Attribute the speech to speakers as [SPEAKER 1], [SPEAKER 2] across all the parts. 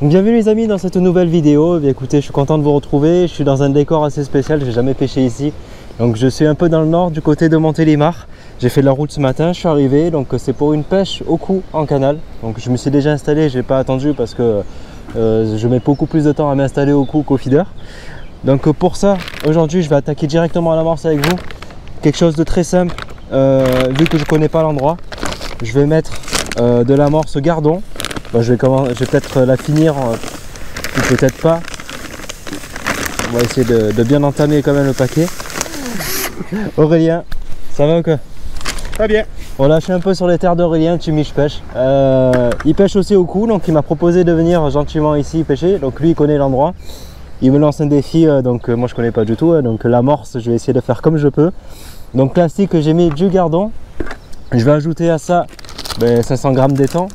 [SPEAKER 1] Bienvenue les amis dans cette nouvelle vidéo. Bien, écoutez, je suis content de vous retrouver. Je suis dans un décor assez spécial, j'ai jamais pêché ici. Donc je suis un peu dans le nord du côté de Montélimar. J'ai fait de la route ce matin, je suis arrivé, donc c'est pour une pêche au cou en canal. Donc je me suis déjà installé, je n'ai pas attendu parce que je mets beaucoup plus de temps à m'installer au cou qu'au feeder. Donc pour ça, aujourd'hui je vais attaquer directement à l'amorce avec vous. Quelque chose de très simple, vu que je ne connais pas l'endroit. Je vais mettre de l'amorce gardon. Bon, je vais peut-être la finir, ou peut-être pas. On va essayer de bien entamer quand même le paquet. Aurélien, ça va ou quoi?
[SPEAKER 2] Très bien.
[SPEAKER 1] On lâche un peu sur les terres d'Aurélien, tu Mich pêche. Il pêche aussi au cou, donc il m'a proposé de venir gentiment ici pêcher. Donc lui il connaît l'endroit. Il me lance un défi, donc moi je connais pas du tout. Donc l'amorce, je vais essayer de faire comme je peux. Donc classique, j'ai mis du gardon. Je vais ajouter à ça 500 g d'étang,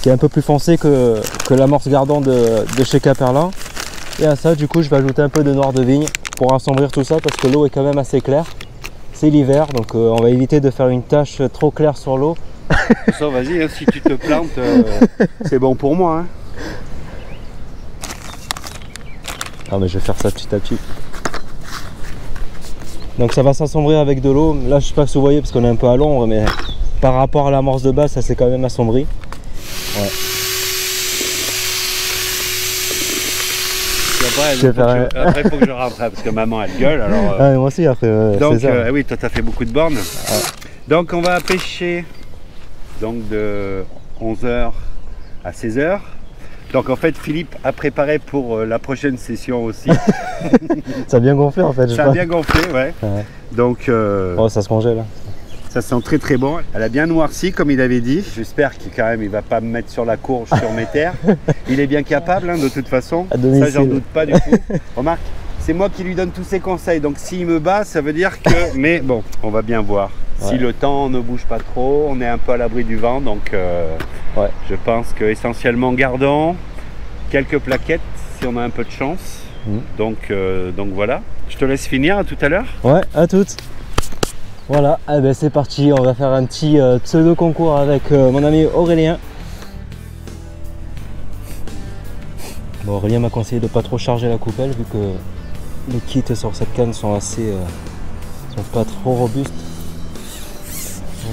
[SPEAKER 1] qui est un peu plus foncé que l'amorce gardon de chez Caperlin. Et à ça, du coup, je vais ajouter un peu de noir de vigne pour assombrir tout ça parce que l'eau est quand même assez claire. C'est l'hiver, donc on va éviter de faire une tache trop claire sur l'eau.
[SPEAKER 2] Ça, vas-y, hein, si tu te plantes, c'est bon pour moi. Hein.
[SPEAKER 1] Ah, mais je vais faire ça petit à petit. Donc ça va s'assombrir avec de l'eau. Là, je sais pas si vous voyez parce qu'on est un peu à l'ombre, mais par rapport à l'amorce de base, ça s'est quand même assombri. Ouais.
[SPEAKER 2] Après, il faut que je rentre parce que maman elle gueule. Alors,
[SPEAKER 1] ah, moi aussi après.
[SPEAKER 2] Donc, oui, toi, tu as fait beaucoup de bornes. Ouais. Donc, on va pêcher donc, de 11h à 16h. Donc, en fait, Philippe a préparé pour la prochaine session aussi.
[SPEAKER 1] Ça a bien gonflé en fait.
[SPEAKER 2] Ça a bien gonflé, ouais. Donc,
[SPEAKER 1] oh, ça se congèle.
[SPEAKER 2] Ça sent très très bon. Elle a bien noirci comme il avait dit. J'espère qu'il quand même il va pas me mettre sur la courge sur mes terres. Il est bien capable hein, de toute façon. Ça j'en doute pas du tout. Remarque, c'est moi qui lui donne tous ses conseils. Donc s'il me bat, ça veut dire que... Mais bon, on va bien voir. Ouais. Si le temps ne bouge pas trop, on est un peu à l'abri du vent. Donc ouais. Je pense que essentiellement gardons quelques plaquettes si on a un peu de chance. Donc voilà. Je te laisse finir, à tout à l'heure.
[SPEAKER 1] Ouais, à toutes. Voilà, eh ben c'est parti, on va faire un petit pseudo concours avec mon ami Aurélien. Bon, Aurélien m'a conseillé de pas trop charger la coupelle vu que les kits sur cette canne sont assez, sont pas trop robustes.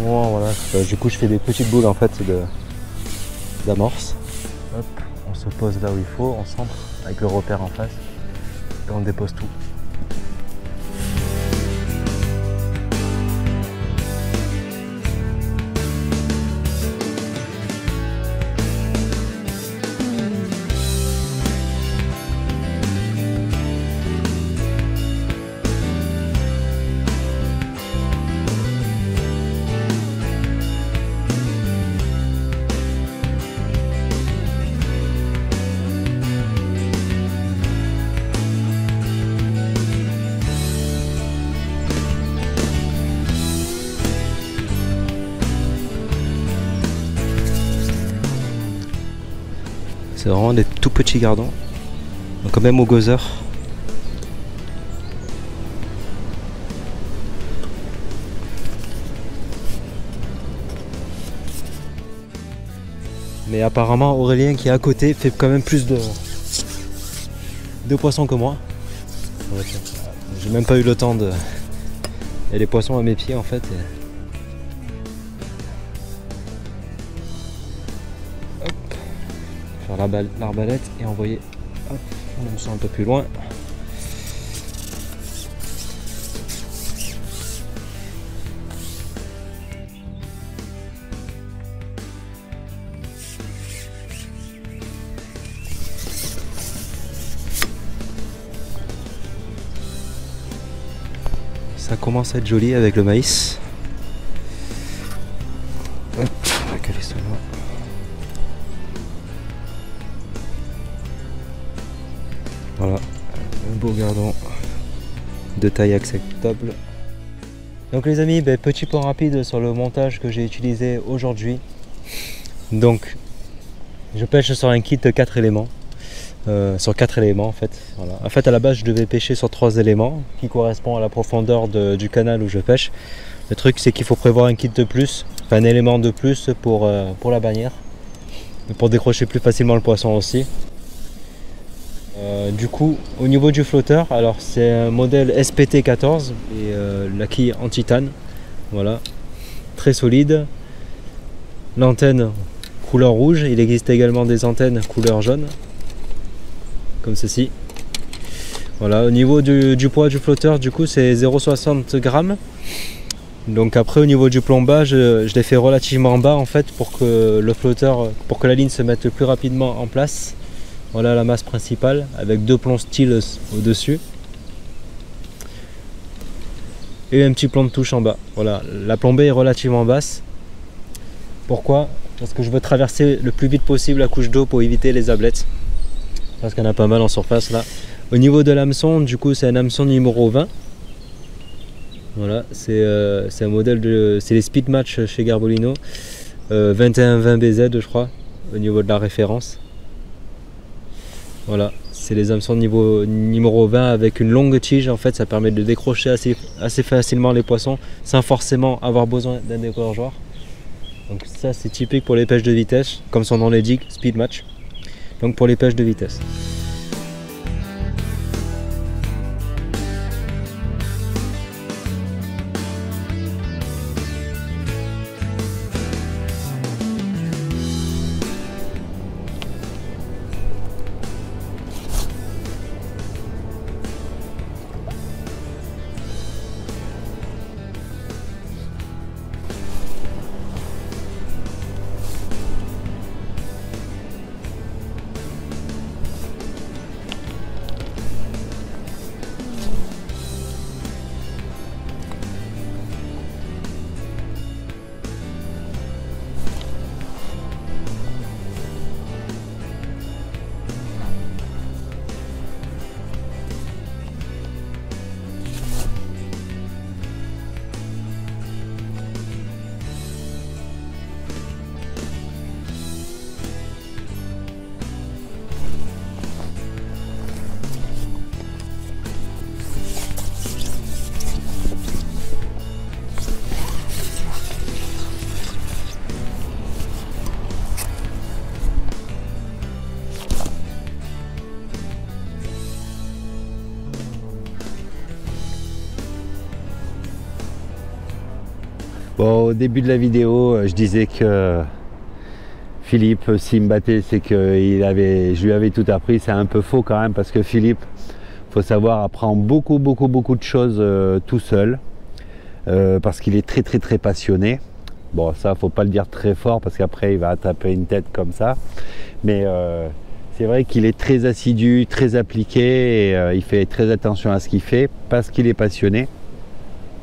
[SPEAKER 1] Bon, voilà, du coup je fais des petites boules en fait d'amorce. Hop, on se pose là où il faut, on centre avec le repère en face et on dépose tout. C'est vraiment des tout petits gardons, donc même au gozeur. Mais apparemment Aurélien qui est à côté fait quand même plus de poissons que moi. J'ai même pas eu le temps de... Il y a des poissons à mes pieds en fait. Faire l'arbalète et envoyer hop, on sent un peu plus loin. Ça commence à être joli avec le maïs. Hop, on va caler ça là. Voilà, un beau gardon de taille acceptable. Donc les amis, petit point rapide sur le montage que j'ai utilisé aujourd'hui. Donc, je pêche sur un kit 4 éléments. Sur 4 éléments en fait. Voilà. En fait à la base je devais pêcher sur 3 éléments qui correspondent à la profondeur du canal où je pêche. Le truc c'est qu'il faut prévoir un kit de plus, enfin un élément de plus pour la bannière. Pour décrocher plus facilement le poisson aussi. Du coup, au niveau du flotteur, alors c'est un modèle SPT14 et la quille en titane, voilà, très solide. L'antenne couleur rouge, il existe également des antennes couleur jaune, comme ceci. Voilà, au niveau du poids du flotteur, du coup c'est 0,60 grammes. Donc après au niveau du plombage, je l'ai fait relativement bas en fait pour que le flotteur, pour que la ligne se mette plus rapidement en place. Voilà la masse principale avec 2 plombs style au-dessus. Et un petit plomb de touche en bas. Voilà, la plombée est relativement basse. Pourquoi? Parce que je veux traverser le plus vite possible la couche d'eau pour éviter les ablettes. Parce qu'il y en a pas mal en surface là. Au niveau de l'hameçon, du coup c'est un hameçon numéro 20. Voilà, c'est un modèle de. C'est les Speed Match chez Garbolino. 2120 BZ je crois, au niveau de la référence. Voilà, c'est les hameçons numéro 20 avec une longue tige. En fait, ça permet de décrocher assez facilement les poissons sans forcément avoir besoin d'un dégorgeoir. Donc ça c'est typique pour les pêches de vitesse, comme son nom l'indique, Speed Match. Donc pour les pêches de vitesse.
[SPEAKER 2] Bon, au début de la vidéo, je disais que Philippe, s'il me battait, c'est que je lui avais tout appris. C'est un peu faux quand même, parce que Philippe, faut savoir, apprend beaucoup de choses tout seul, parce qu'il est très passionné. Bon, ça, faut pas le dire très fort, parce qu'après, il va taper une tête comme ça. Mais c'est vrai qu'il est très assidu, très appliqué, et il fait très attention à ce qu'il fait, parce qu'il est passionné.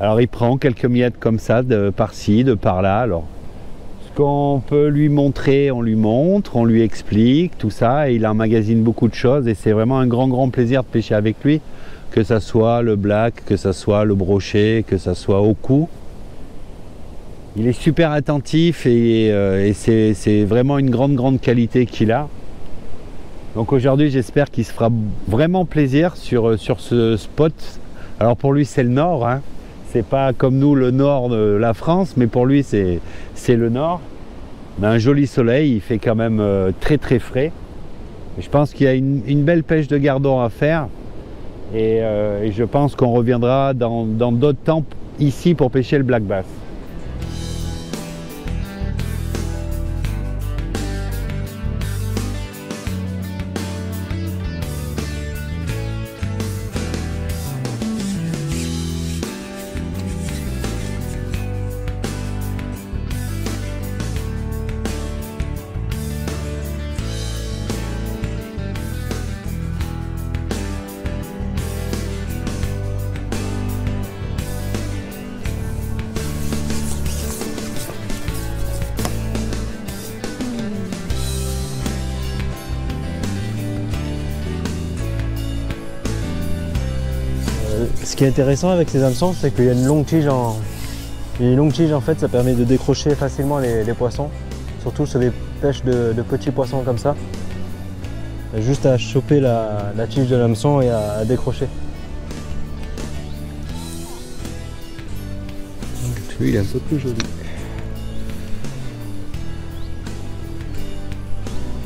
[SPEAKER 2] Alors il prend quelques miettes comme ça, de par-ci, de par-là. Alors ce qu'on peut lui montrer, on lui montre, on lui explique, tout ça. Et il emmagasine beaucoup de choses et c'est vraiment un grand plaisir de pêcher avec lui. Que ça soit le black, que ça soit le brochet, que ça soit au cou. Il est super attentif et c'est vraiment une grande qualité qu'il a. Donc aujourd'hui j'espère qu'il se fera vraiment plaisir sur ce spot. Alors pour lui c'est le nord, hein. C'est pas comme nous le nord de la France, mais pour lui c'est le nord. On a un joli soleil, il fait quand même très frais. Et je pense qu'il y a une belle pêche de gardon à faire. Et je pense qu'on reviendra dans d'autres temps ici pour pêcher le black bass.
[SPEAKER 1] Ce qui est intéressant avec ces hameçons, c'est qu'il y a une longue tige en fait, ça permet de décrocher facilement les poissons, surtout sur des pêches de petits poissons comme ça. Juste à choper la tige de l'hameçon et à décrocher. Lui, il est un peu plus joli.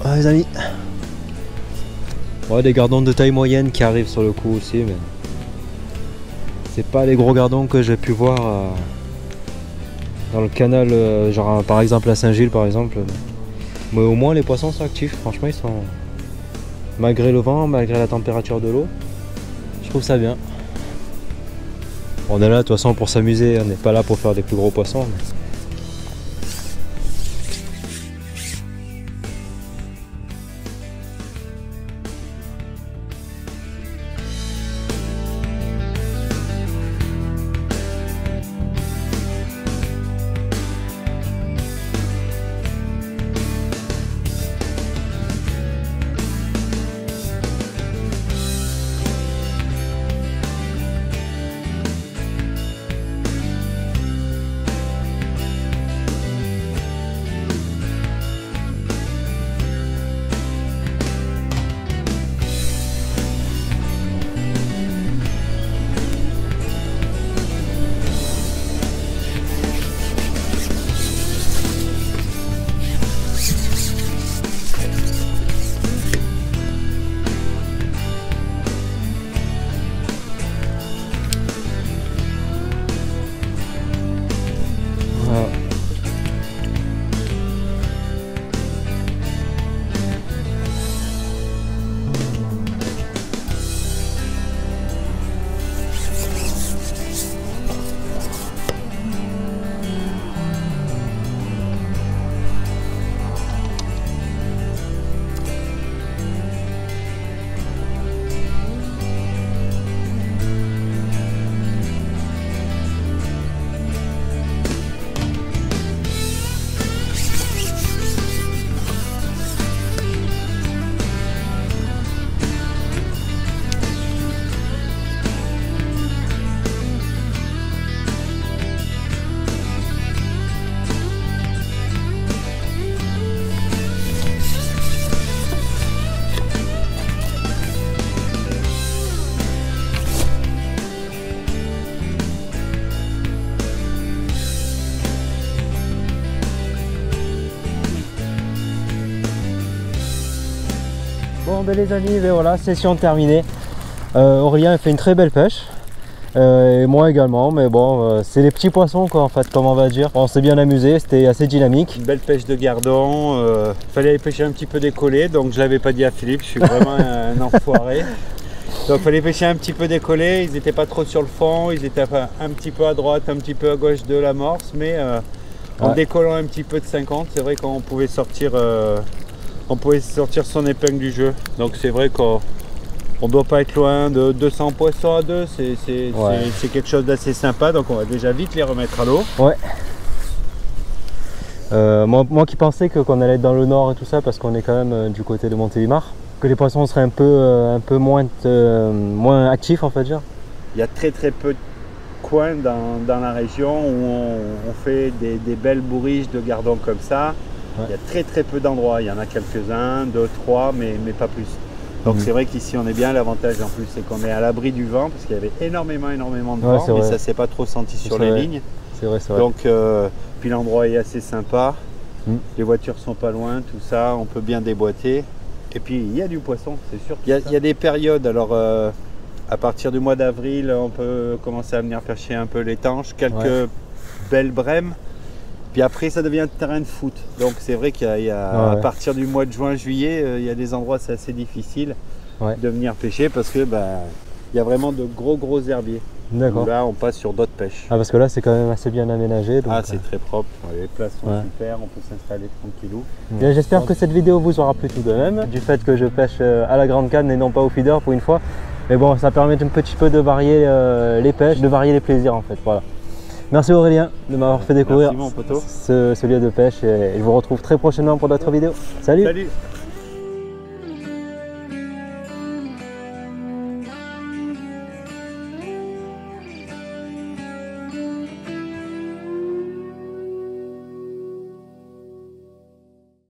[SPEAKER 1] Ah les amis, Ouais, des gardons de taille moyenne qui arrivent sur le coup aussi, mais c'est pas les gros gardons que j'ai pu voir dans le canal, genre par exemple à Saint-Gilles par exemple. Mais au moins les poissons sont actifs, franchement ils sont, malgré le vent, malgré la température de l'eau, je trouve ça bien. On est là de toute façon pour s'amuser, on n'est pas là pour faire des plus gros poissons. Mais... Bon ben les amis, ben voilà, session terminée. Aurélien a fait une très belle pêche. Et moi également, mais bon, c'est les petits poissons quoi en fait, comme on va dire. On s'est bien amusé, c'était assez dynamique.
[SPEAKER 2] Une belle pêche de gardon, fallait aller pêcher un petit peu décollé, donc je l'avais pas dit à Philippe, je suis vraiment un enfoiré. Donc fallait pêcher un petit peu décollé, ils n'étaient pas trop sur le fond, ils étaient un petit peu à droite, un petit peu à gauche de l'amorce, mais en décollant un petit peu de 50, c'est vrai qu'on pouvait sortir son épingle du jeu. Donc c'est vrai qu'on ne doit pas être loin de 200 poissons à deux, c'est quelque chose d'assez sympa, donc on va déjà vite les remettre à l'eau.
[SPEAKER 1] Ouais. Moi qui pensais qu'on allait être dans le nord et tout ça, parce qu'on est quand même du côté de Montélimar, que les poissons seraient un peu moins actifs en fait dire.
[SPEAKER 2] Il y a très peu de coins dans la région où on fait des belles bourriches de gardons comme ça. Ouais. Il y a très peu d'endroits, il y en a quelques-uns, 2, 3, mais pas plus. Donc c'est vrai qu'ici on est bien, l'avantage en plus c'est qu'on est à l'abri du vent, parce qu'il y avait énormément de vent, mais ça s'est pas trop senti sur les lignes.
[SPEAKER 1] C'est vrai.
[SPEAKER 2] Donc puis l'endroit est assez sympa, les voitures sont pas loin, tout ça, on peut bien déboîter. Et puis il y a du poisson, c'est sûr. Il y a des périodes, alors à partir du mois d'avril, on peut commencer à venir pêcher un peu l'étanche, quelques belles brèmes. Puis après ça devient terrain de foot, donc c'est vrai qu'il y a à partir du mois de juin, juillet, il y a des endroits c'est assez difficile de venir pêcher parce que il y a vraiment de gros herbiers.
[SPEAKER 1] D'accord.
[SPEAKER 2] Là on passe sur d'autres pêches.
[SPEAKER 1] Ah parce que là c'est quand même assez bien aménagé. Donc,
[SPEAKER 2] c'est très propre, les places sont super, on peut s'installer tranquillou.
[SPEAKER 1] J'espère que cette vidéo vous aura plu tout de même, du fait que je pêche à la grande canne et non pas au feeder pour une fois. Mais bon, ça permet un petit peu de varier les pêches, de varier les plaisirs en fait, voilà. Merci Aurélien de m'avoir fait découvrir ce lieu de pêche et je vous retrouve très prochainement pour d'autres vidéos. Salut.